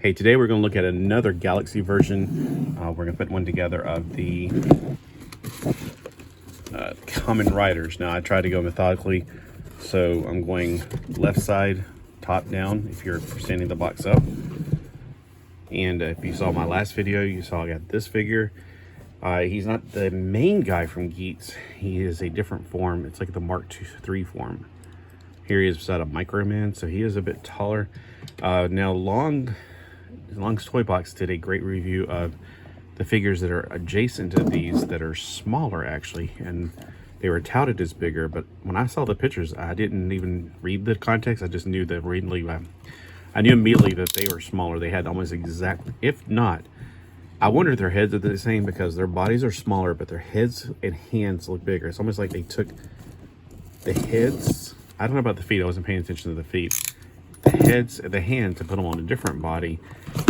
Hey, today we're going to look at another Galaxy version. We're going to put one together of the Kamen riders. Now, I tried to go methodically, so I'm going left side, top down, if you're standing the box up. And if you saw my last video, you saw I got this figure. He's not the main guy from Geats. He is a different form. It's like the Mark III form. Here he is beside a Micro Man, so he is a bit taller. Now, Long's Toy Box did a great review of the figures that are adjacent to these that are smaller, actually, and they were touted as bigger, but when I saw the pictures, I didn't even read the context. I just knew that I knew immediately that they were smaller. They had almost exactly, if not, I wonder if their heads are the same, because their bodies are smaller, but their heads and hands look bigger. It's almost like they took the heads, I don't know about the feet, I wasn't paying attention to the feet, the heads, the hands, to put them on a different body.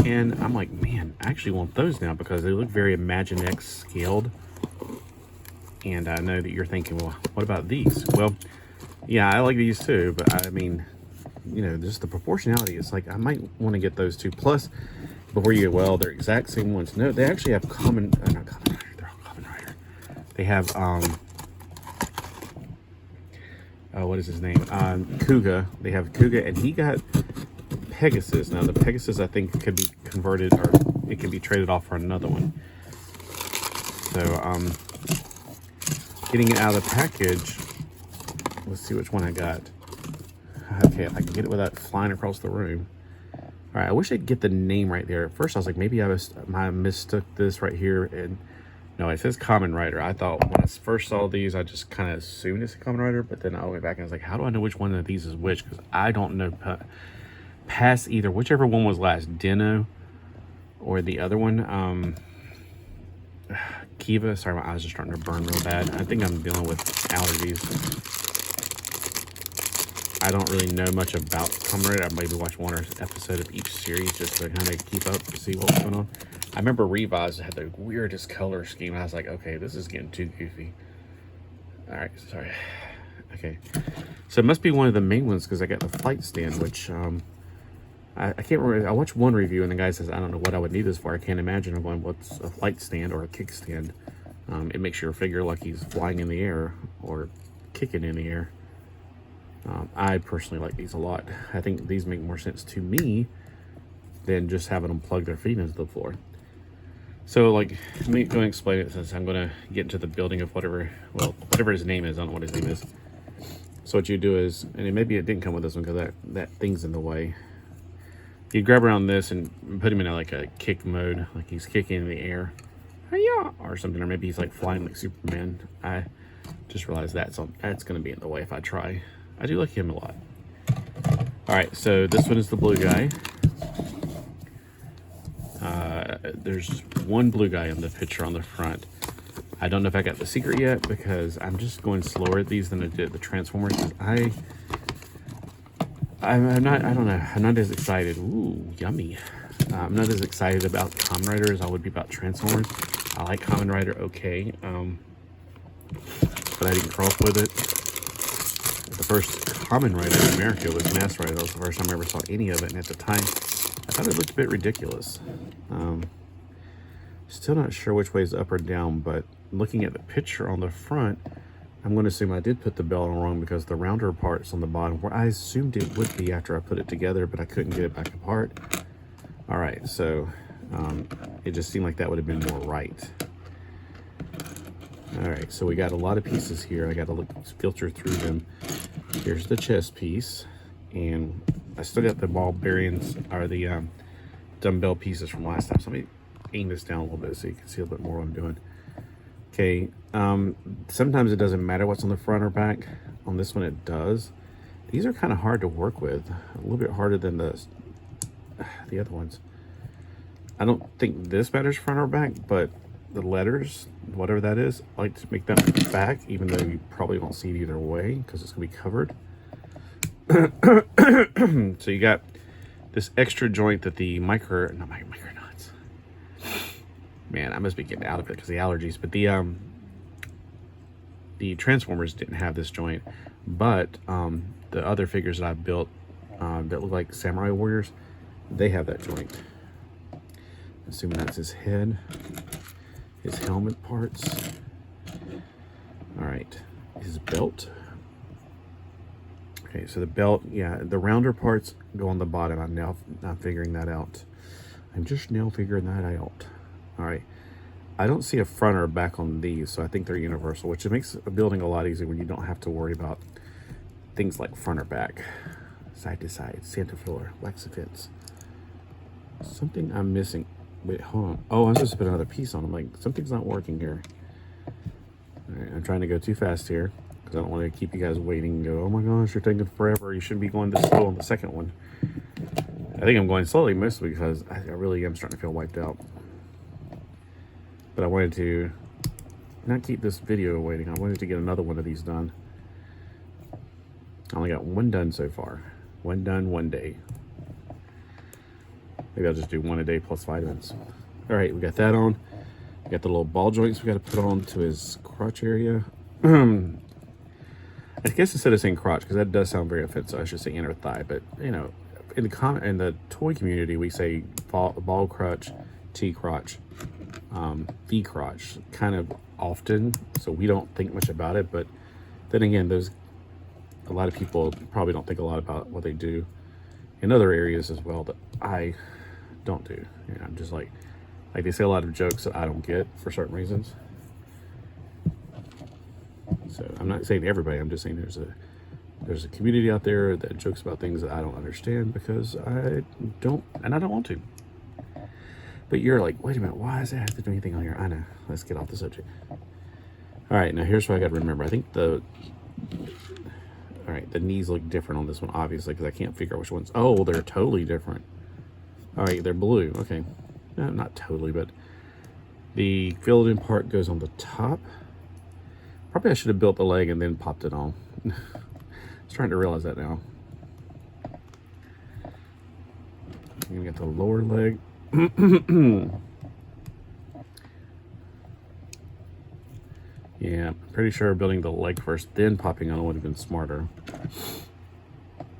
And I'm like, man, I actually want those now because they look very Imaginext scaled. And I know that you're thinking, well, what about these? Well, yeah, I like these too, but I mean, you know, just the proportionality, it's like I might want to get those two. Plus, before you go, well, they're exact same ones. No, they actually have not Kamen Rider, they're all Kamen Rider. They have what is his name? Kuga. They have Kuga, and he got Pegasus. Now the Pegasus, I think, could be converted, or it can be traded off for another one. So getting it out of the package, let's see which one I got. Okay, I can get it without flying across the room. All right, I wish I'd get the name right there. At first I was like, maybe I mistook this right here, and no, it says Kamen Rider. I thought when I first saw these, I just kind of assumed it's a Kamen Rider, but then I went back and I was like, how do I know which one of these is which? Because I don't know past either, whichever one was last, Dino or the other one, Kiva. Sorry, my eyes are starting to burn real bad. I think I'm dealing with allergies. I don't really know much about Kamen Rider. I maybe watch one episode of each series just to kind of keep up and see what's going on. I remember Revised had the weirdest color scheme. I was like, okay, this is getting too goofy. All right, sorry. Okay, so it must be one of the main ones, because I got the flight stand, which I can't remember. I watched one review and the guy says, I don't know what I would need this for. I can't imagine. I'm going, what's a flight stand or a kickstand? It makes your figure like he's flying in the air or kicking in the air. I personally like these a lot. I think these make more sense to me than just having them plug their feet into the floor. So, like, let me go and explain it, since I'm going to get into the building of whatever his name is. I don't know what his name is. So what you do is, and maybe it didn't come with this one because that thing's in the way. You grab around this and put him in like a kick mode, like he's kicking in the air, or something, or maybe he's like flying like Superman. I just realized that's going to be in the way if I try. I do like him a lot. All right, so this one is the blue guy. There's one blue guy in the picture on the front. I don't know if I got the secret yet, because I'm just going slower at these than I did the Transformers. I'm not as excited. Ooh, yummy. I'm not as excited about Kamen Rider as I would be about Transformers. I like Kamen Rider, okay, but I didn't grow up with it. The first Kamen Rider in America was Mass Rider. That was the first time I ever saw any of it, and at the time, I thought it looked a bit ridiculous. Still not sure which way is up or down, but looking at the picture on the front, I'm going to assume I did put the belt on wrong, because the rounder part's on the bottom, where I assumed it would be after I put it together, but I couldn't get it back apart. All right, so it just seemed like that would have been more right. All right, so we got a lot of pieces here. I got to filter through them. Here's the chest piece, and I still got the ball bearings, or the dumbbell pieces from last time. So let me aim this down a little bit so you can see a little bit more what I'm doing. Okay, sometimes it doesn't matter what's on the front or back. On this one it does. These are kind of hard to work with, a little bit harder than the other ones. I don't think this matters front or back, but the letters, whatever that is, I like to make them back, even though you probably won't see it either way because it's going to be covered. So you got this extra joint that the micronauts. Man, I must be getting out of it because the allergies. But the Transformers didn't have this joint, but the other figures that I've built that look like samurai warriors, they have that joint. Assuming that's his head, his helmet parts. All right, his belt. Okay, so the belt, yeah, the rounder parts go on the bottom. I'm now figuring that out. I'm just now figuring that out. All right, I don't see a front or a back on these, so I think they're universal, which makes building a lot easier when you don't have to worry about things like front or back, side to side, center floor, wax fence. Something I'm missing. Wait, hold on. Oh, I'm supposed to put another piece on. I'm like, something's not working here. All right, I'm trying to go too fast here because I don't want to keep you guys waiting and go, oh my gosh, you're taking forever. You shouldn't be going this slow on the second one. I think I'm going slowly mostly because I really am starting to feel wiped out. But I wanted to not keep this video waiting. I wanted to get another one of these done. I only got one done so far. One done, one day. Maybe I'll just do one a day plus vitamins. All right, we got that on. We got the little ball joints we got to put on to his crotch area. I guess instead of saying crotch, because that does sound very offensive, I should say inner thigh. But you know, in the toy community, we say ball crotch, T crotch, V crotch, kind of often. So we don't think much about it. But then again, a lot of people probably don't think a lot about what they do in other areas as well that I don't do. You know, I'm just like they say a lot of jokes that I don't get for certain reasons. So I'm not saying everybody, I'm just saying there's a community out there that jokes about things that I don't understand because I don't want to. But you're like, wait a minute, why does it have to do anything on here? I know. Let's get off the subject. All right, now here's what I got to remember. I think the knees look different on this one, obviously, because I can't figure out which ones. Oh, they're totally different. All right, they're blue. Okay. No, not totally, but the filled in part goes on the top. Probably I should have built the leg and then popped it on. I was trying to realize that now. You got the lower leg. Yeah, I'm pretty sure building the leg first, then popping on would have been smarter.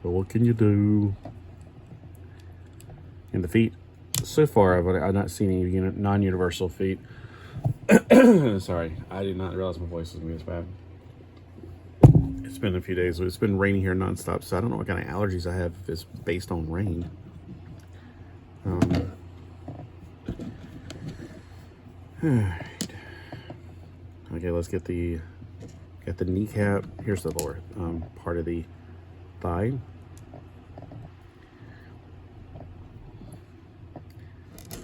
But what can you do? And the feet, so far I've not seen any non-universal feet. Sorry, I did not realize my voice was going to be this bad. It's been a few days. It's been raining here nonstop, so I don't know what kind of allergies I have if it's based on rain. Alright. Okay, let's get the kneecap. Here's the lower part of the thigh.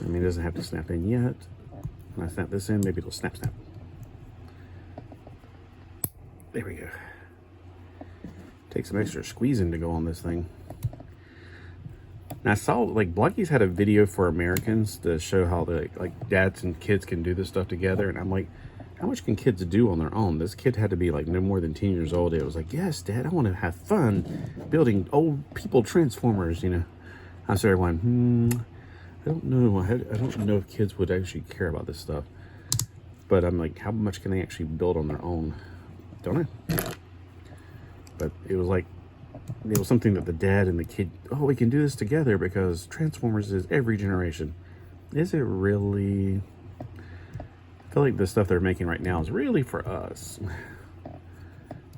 I mean, it doesn't have to snap in yet. When I snap this in, maybe it'll snap. There we go. Take some extra squeezing to go on this thing. Now I saw Blokees had a video for Americans to show how dads and kids can do this stuff together, and I'm like, how much can kids do on their own? This kid had to be like no more than 10 years old. It was like, yes, Dad, I want to have fun building old people transformers, you know. I started going, I don't know. I don't know if kids would actually care about this stuff. But I'm like, how much can they actually build on their own? Don't I? But it was something that the dad and the kid, oh, we can do this together because Transformers is every generation. Is it really? I feel like the stuff they're making right now is really for us.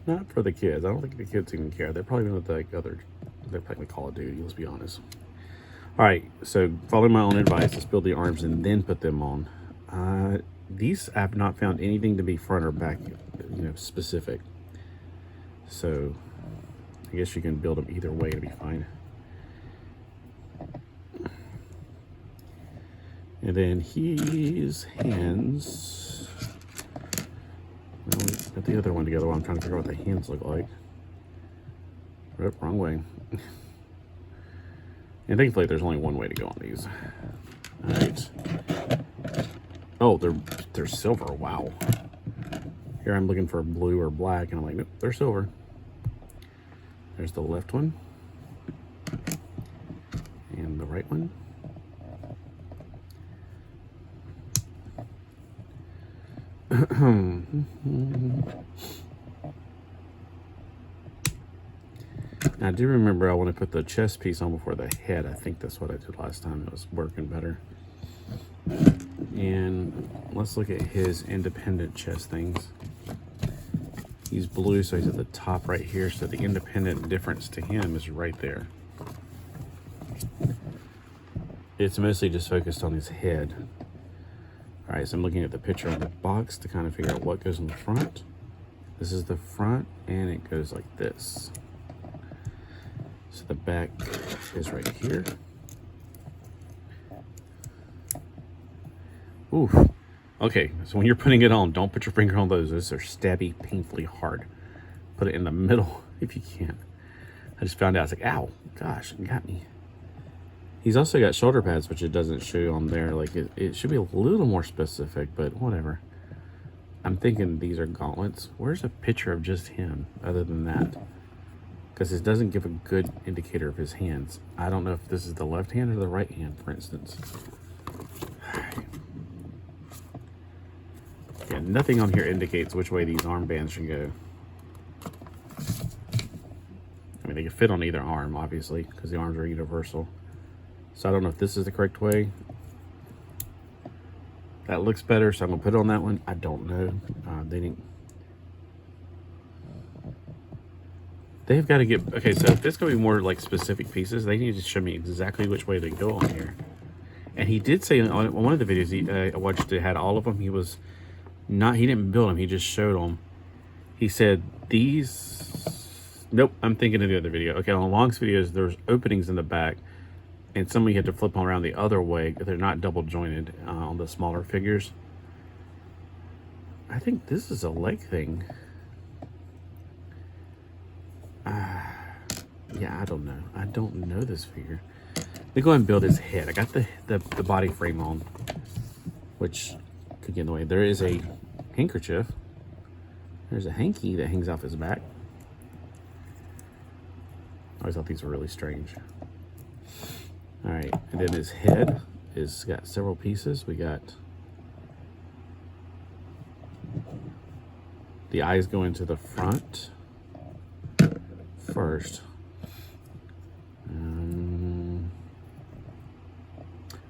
Not for the kids. I don't think the kids even care. They're probably going to they're playing Call of Duty, let's be honest. All right, so following my own advice, let's build the arms and then put them on. These I have not found anything to be front or back, specific. So I guess you can build them either way to be fine. And then his hands. Well, got the other one together while I'm trying to figure out what the hands look like. Oh, wrong way. And thankfully there's only one way to go on these. Alright. Oh, they're silver. Wow. Here I'm looking for blue or black, and I'm like, nope, they're silver. There's the left one. And the right one. Now, I do remember I want to put the chest piece on before the head. I think that's what I did last time. It was working better. And let's look at his independent chest things. He's blue, so he's at the top right here. So the independent difference to him is right there. It's mostly just focused on his head. All right, so I'm looking at the picture on the box to kind of figure out what goes in the front. This is the front, and it goes like this. So the back is right here. Ooh. Okay, so when you're putting it on, don't put your finger on those. Those are stabby, painfully hard. Put it in the middle if you can. I just found out, I was like, ow, gosh, it got me. He's also got shoulder pads, which it doesn't show on there. Like, it should be a little more specific, but whatever. I'm thinking these are gauntlets. Where's a picture of just him other than that? Because it doesn't give a good indicator of his hands. I don't know if this is the left hand or the right hand, for instance. Yeah, nothing on here indicates which way these armbands should go. I mean, they can fit on either arm, obviously, because the arms are universal. So I don't know if this is the correct way. That looks better, so I'm gonna put it on that one. I don't know. They've got to get, okay, so if it's gonna be more like specific pieces, they need to show me exactly which way they go on here. And he did say on one of the videos I watched, it had all of them. He didn't build them, he just showed them. He said these, nope, I'm thinking of the other video. Okay, on Long's videos, there's openings in the back, and some of you had to flip them around the other way. They're not double jointed on the smaller figures. I think this is a leg thing. Yeah, I don't know. I don't know this figure. Let me go ahead and build his head. I got the body frame on, which could get in the way. There is a handkerchief. There's a hanky that hangs off his back. I always thought these were really strange. All right, and then his head is got several pieces. We got the eyes go into the front first.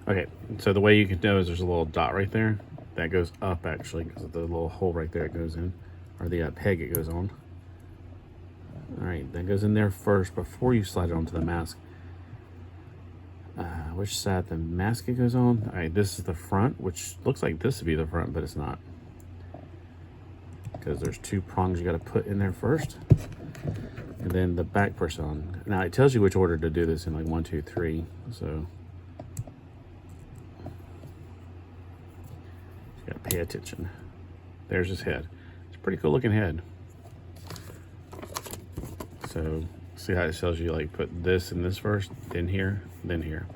Okay, so the way you can know is there's a little dot right there that goes up, actually, because of the little hole right there it goes in, or the peg it goes on. All right, that goes in there first before you slide it onto the mask. Which side the mask it goes on? All right, this is the front, which looks like this would be the front, but it's not, because there's two prongs you got to put in there first, and then the back person. Now it tells you which order to do this in, like 1, 2, 3. So you got to pay attention. There's his head. It's a pretty cool looking head. So see how it tells you, like, put this and this first, then here, then here.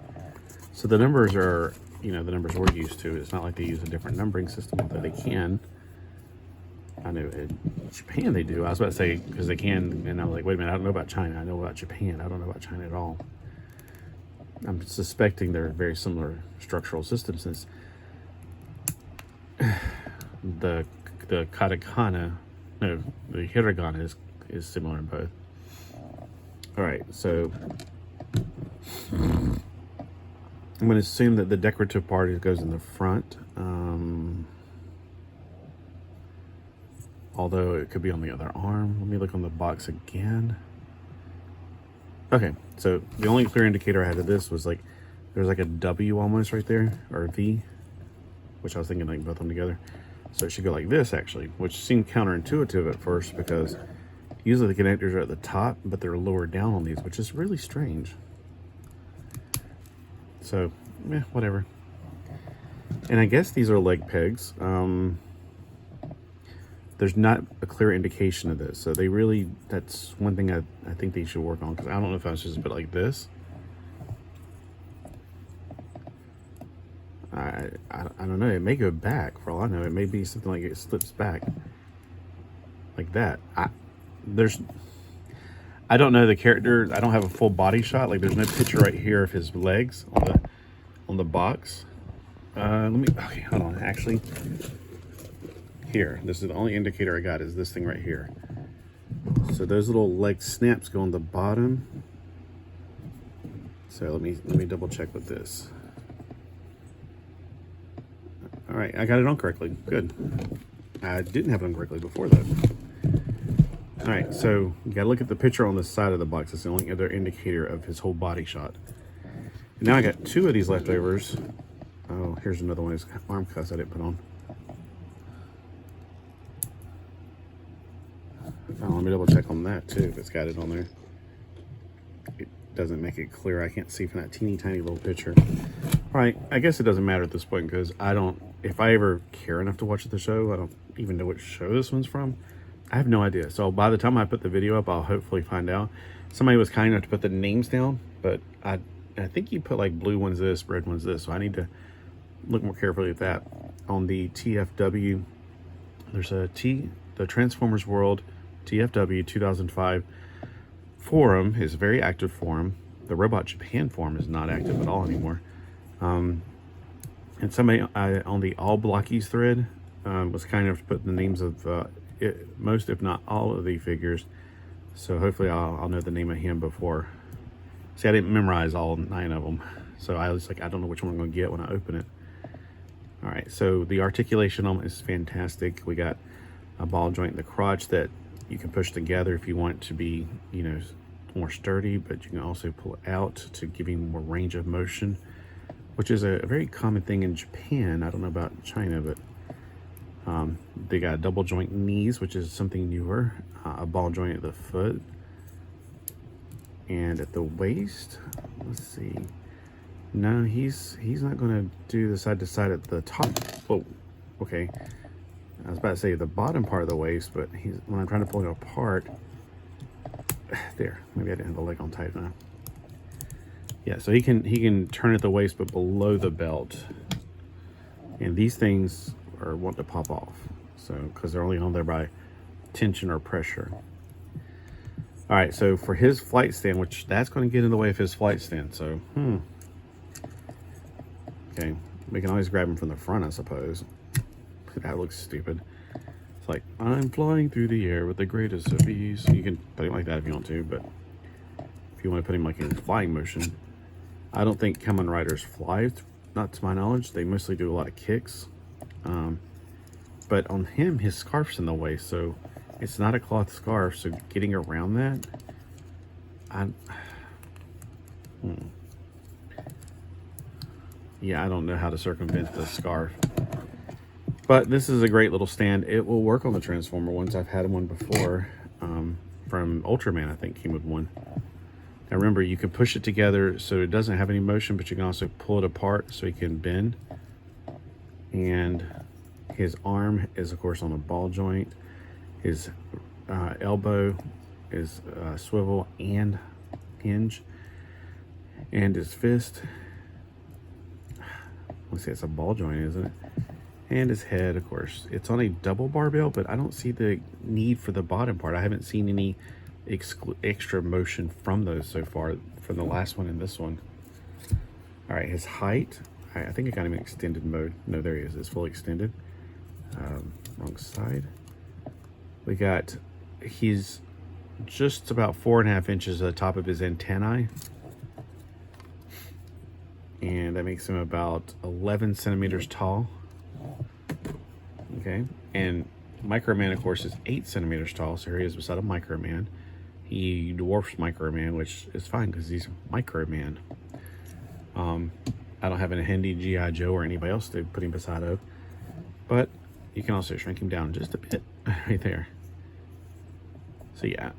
So the numbers are, you know, the numbers we're used to. It's not like they use a different numbering system, but they can. I know in Japan they do. I was about to say, because they can, and I was like, wait a minute, I don't know about China. I know about Japan. I don't know about China at all. I'm suspecting they're very similar structural systems, since the katakana, no, the hiragana is similar in both. All right, so I'm going to assume that the decorative part goes in the front, although it could be on the other arm. Let me look on the box again. Okay, so the only clear indicator I had of this was, like, there's like a W almost right there, or a V, which I was thinking like both of them together. So it should go like this, actually, which seemed counterintuitive at first, because usually the connectors are at the top, but they're lower down on these, which is really strange. So, yeah, whatever. And I guess these are leg pegs. There's not a clear indication of this. So they really, that's one thing I think they should work on, because I don't know if I was just put like this. I don't know. It may go back, for all I know. It may be something like it slips back like that. I don't know the character. I don't have a full body shot. Like, there's no picture right here of his legs on the box. Okay, hold on. Actually, here, this is the only indicator I got, is this thing right here. So those little leg snaps go on the bottom. So let me double check with this. right, I got it on correctly. Good. I didn't have it on correctly before that. All right, so you got to look at the picture on the side of the box. It's the only other indicator of his whole body shot. And now I got 2 of these leftovers. Oh, here's another one. His arm cuffs I didn't put on. Oh, let me double check on that too, if it's got it on there. It doesn't make it clear. I can't see from that teeny tiny little picture. All right, I guess it doesn't matter at this point because I don't, if I ever care enough to watch the show, I don't even know what show this one's from. I have no idea. So by the time I put the video up, I'll hopefully find out. Somebody was kind enough to put the names down, but I think you put like blue one's this, red one's this. So I need to look more carefully at that. On the TFW, there's the Transformers World TFW 2005 forum is a very active forum. The Robot Japan forum is not active at all anymore. And somebody on the all Blokees thread was kind enough to put the names of most, if not all, of the figures. So hopefully I'll know the name of him before. See, I didn't memorize all 9 of them. So I was like, I don't know which one I'm going to get when I open it. All right, so the articulation on it is fantastic. We got a ball joint in the crotch that you can push together if you want it to be, you know, more sturdy, but you can also pull it out to give him more range of motion, which is a very common thing in Japan. I don't know about China, but they got double joint knees, which is something newer, a ball joint at the foot, and at the waist, let's see. No, he's not going to do the side to side at the top. Oh, okay. I was about to say the bottom part of the waist, but when I'm trying to pull it apart, there. Maybe I didn't have the leg on tight enough. Yeah, so he can turn at the waist, but below the belt. And these things are want to pop off, so because they're only on there by tension or pressure. All right, so for his flight stand, which that's going to get in the way of his flight stand. So, okay, we can always grab him from the front, I suppose. That looks stupid. It's like, I'm flying through the air with the greatest of ease. You can put him like that if you want to, but if you want to put him like in flying motion, I don't think Kamen riders fly, not to my knowledge. They mostly do a lot of kicks. But on him, his scarf's in the way, so it's not a cloth scarf, so getting around that, yeah, I don't know how to circumvent the scarf. But this is a great little stand. It will work on the Transformer ones. I've had one before from Ultraman, I think came with one. Now remember, you can push it together so it doesn't have any motion, but you can also pull it apart so he can bend. And his arm is, of course, on a ball joint. His elbow is swivel and hinge. And his fist, let's see, it's a ball joint, isn't it? And his head, of course, it's on a double barbell, but I don't see the need for the bottom part. I haven't seen any extra motion from those so far, from the last one and this one. All right, his height, I think I got him in extended mode. No, there he is. It's fully extended. Wrong side. We got, he's just about 4.5 inches at the top of his antennae. And that makes him about 11 centimeters tall. Okay, and Microman, of course, is 8 centimeters tall, so here he is beside a Microman. He dwarfs Microman, which is fine because he's Microman. I don't have a handy G.I. Joe or anybody else to put him beside of, but you can also shrink him down just a bit right there. So yeah,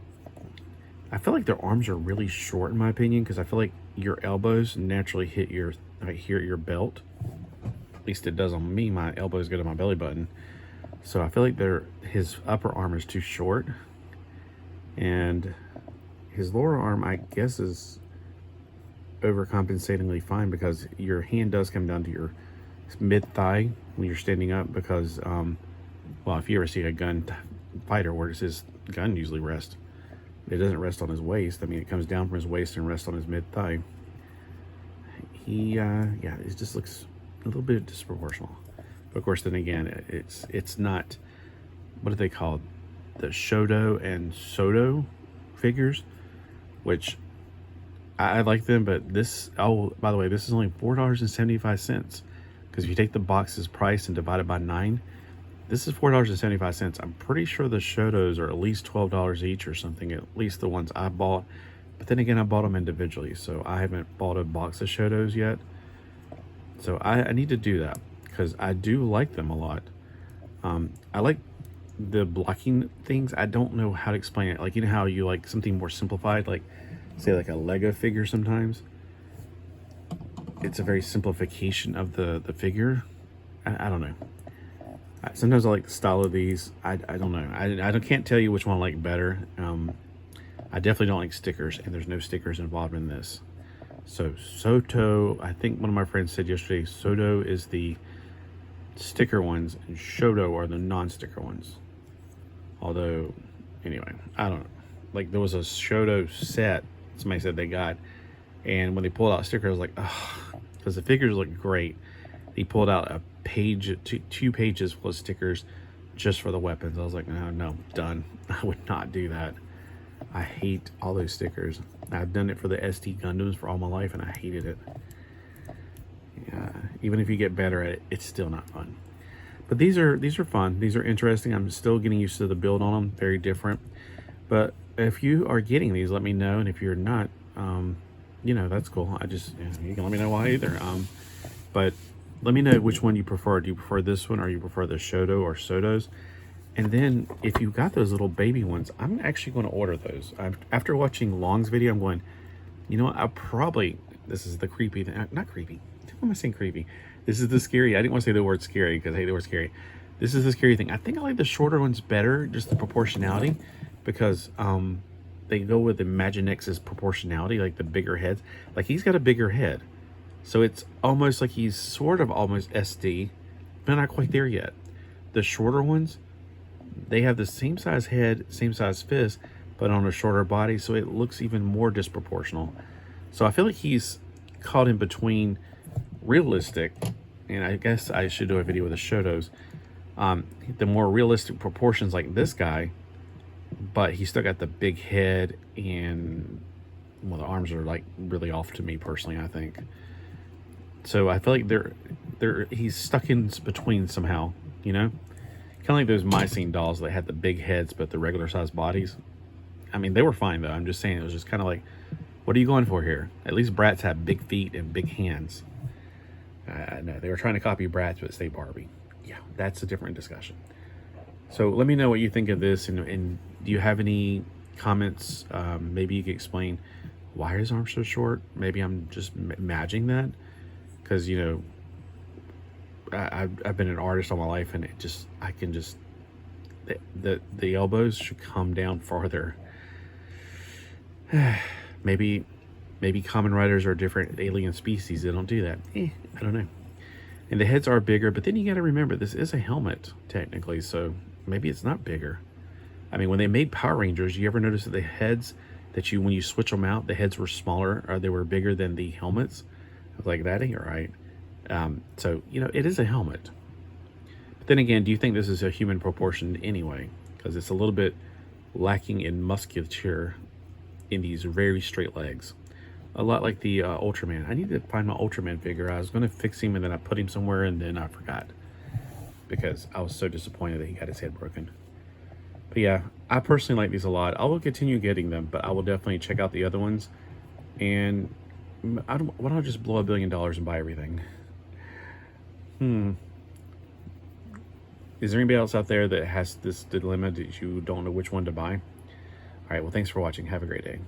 I feel like their arms are really short in my opinion, because I feel like your elbows naturally hit your right here at your belt. At least it does on me. My elbows go to my belly button. So I feel like his upper arm is too short. And his lower arm, I guess, is overcompensatingly fine, because your hand does come down to your mid-thigh when you're standing up, because, well, if you ever see a gun fighter, where does his gun usually rest? It doesn't rest on his waist. I mean, it comes down from his waist and rests on his mid-thigh. Yeah, it just looks a little bit disproportional. But of course, then again, it's not, what do they call the Shodo and Sodo figures, which I like them, but this, oh, by the way, this is only $4.75. Because if you take the box's price and divide it by 9, this is $4.75. I'm pretty sure the Shotos are at least $12 each or something, at least the ones I bought. But then again, I bought them individually, so I haven't bought a box of Shotos yet. So I need to do that because I do like them a lot. I like the blocking things. I don't know how to explain it. Like, you know how you like something more simplified, like say like a Lego figure sometimes. It's a very simplification of the figure. I don't know. Sometimes I like the style of these. I don't know. I can't tell you which one I like better. I definitely don't like stickers, and there's no stickers involved in this. So Soto, I think one of my friends said yesterday, Soto is the sticker ones, and Shoto are the non-sticker ones. Although, anyway, I don't know. Like, there was a Shoto set somebody said they got, and when they pulled out stickers, I was like, oh, because the figures look great. He pulled out a page, two pages full of stickers just for the weapons. I was like, no, done. I would not do that. I hate all those stickers. I've done it for the SD Gundams for all my life, and I hated it. Even if you get better at it, it's still not fun. But these are fun. These are interesting. I'm still getting used to the build on them. Very different. But if you are getting these, let me know. And if you're not, you know, that's cool. You can let me know why either. But let me know which one you prefer. Do you prefer this one, or you prefer the Shoto or Sotos? And then if you got those little baby ones, I'm actually going to order those. After watching Long's video, I'm going, you know what, this is the creepy thing. Not creepy. Why am I saying creepy? This is the scary. I didn't want to say the word scary because I hate the word scary. This is the scary thing. I think I like the shorter ones better, just the proportionality, because they go with Imaginex's proportionality, like the bigger heads. Like, he's got a bigger head. So it's almost like he's sort of almost SD, but not quite there yet. The shorter ones, they have the same size head, same size fist, but on a shorter body, so it looks even more disproportional. So I feel like he's caught in between realistic, and I guess I should do a video with the Shotos, the more realistic proportions like this guy, but he's still got the big head, and well, the arms are like really off to me personally, I think. So I feel like he's stuck in between somehow, you know? Kind of like those Mycene dolls that had the big heads but the regular size bodies. I mean, they were fine though. I'm just saying, it was just kind of like, what are you going for here? At least Bratz have big feet and big hands. No, they were trying to copy Bratz but say Barbie. Yeah, that's a different discussion. So let me know what you think of this, and do you have any comments? Maybe you could explain why are his arms so short. Maybe I'm just imagining that, because, you know, I've been an artist all my life, and the elbows should come down farther. Maybe Kamen Riders are different alien species. They don't do that. I don't know. And the heads are bigger, but then you got to remember, this is a helmet technically, so maybe it's not bigger. I mean, when they made Power Rangers, you ever notice that the heads when you switch them out, the heads were smaller, or they were bigger than the helmets? I was like, that ain't right. So, you know, it is a helmet. But then again, do you think this is a human proportion anyway? Because it's a little bit lacking in musculature in these very straight legs. A lot like the Ultraman. I need to find my Ultraman figure. I was going to fix him, and then I put him somewhere, and then I forgot. Because I was so disappointed that he got his head broken. But yeah, I personally like these a lot. I will continue getting them, but I will definitely check out the other ones. And why don't I just blow $1 billion and buy everything? Is there anybody else out there that has this dilemma that you don't know which one to buy? All right, well, thanks for watching. Have a great day.